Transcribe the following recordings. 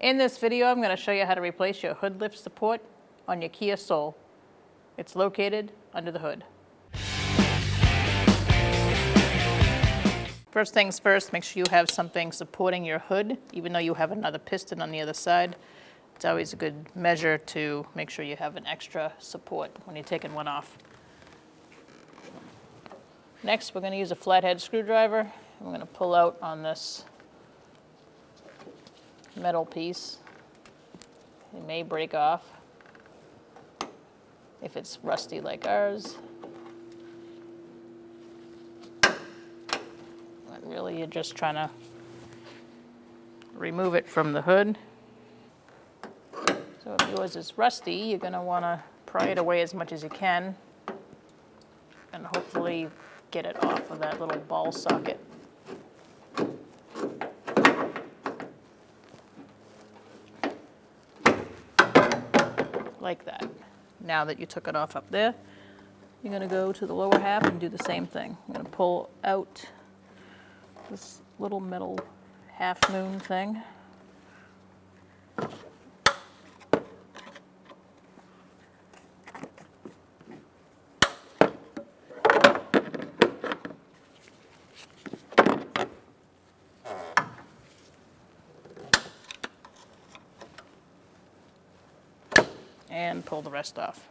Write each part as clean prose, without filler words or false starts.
In this video, I'm going to show you how to replace your hood lift support on your Kia Soul. It's located under the hood. First things first, make sure you have something supporting your hood, even though you have another piston on the other side. It's always a good measure to make sure you have an extra support when you're taking one off. Next, we're going to use a flathead screwdriver. We're going to pull out on this metal piece. It may break off if it's rusty like ours. But really, you're just trying to remove it from the hood. So if yours is rusty, you're going to want to pry it away as much as you can and hopefully get it off of that little ball socket. Like that. Now that you took it off up there, you're going to go to the lower half and do the same thing. I'm going to pull out this little metal half moon thing. And pull the rest off.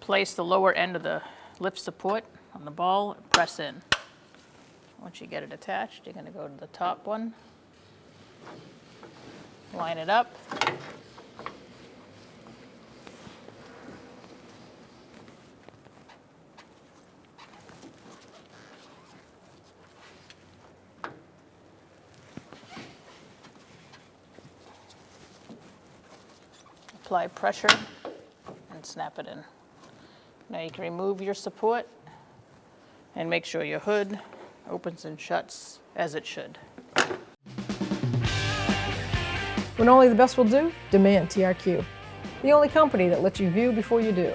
Place the lower end of the lift support on the ball and press in. Once you get it attached, you're going to go to the top one, line it up, apply pressure and snap it in. Now you can remove your support and make sure your hood opens and shuts as it should. When only the best will do, demand TRQ. The only company that lets you view before you do.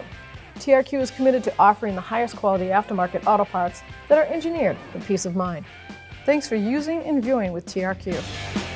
TRQ is committed to offering the highest quality aftermarket auto parts that are engineered for peace of mind. Thanks for using and viewing with TRQ.